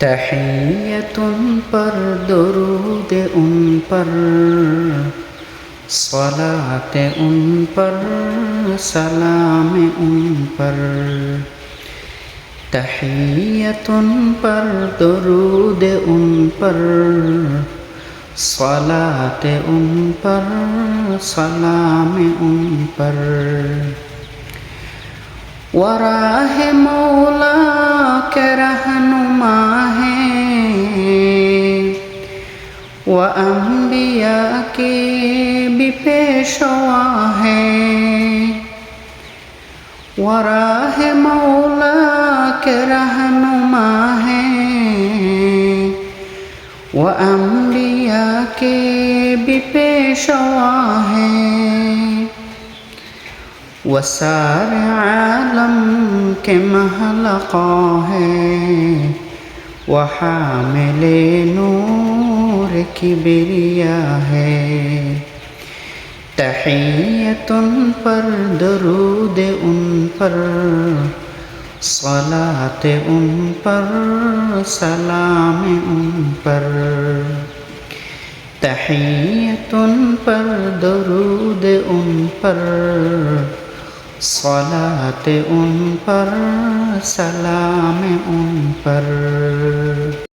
तहियतुन पर दुरूद उन पर सलात उन पर सलाम उन पर। तहियतुन पर दुरूद उन पर सलात उन पर सलाम उन पर। वराह मौला के रहनुमा हैं व अंबिया के भी पेशवा हैं। वराह मौला के रहनुमा हैं व अंबिया के भी पेशवा हैं। वसार आलम के महलक़ा है व हामिले नूर किबरिया है। तहियतुन पर दुरूद उन पर सलात उन पर सलाम उन पर। तहियतुन पर दुरूद उन पर सलात उन पर सलाम उन पर।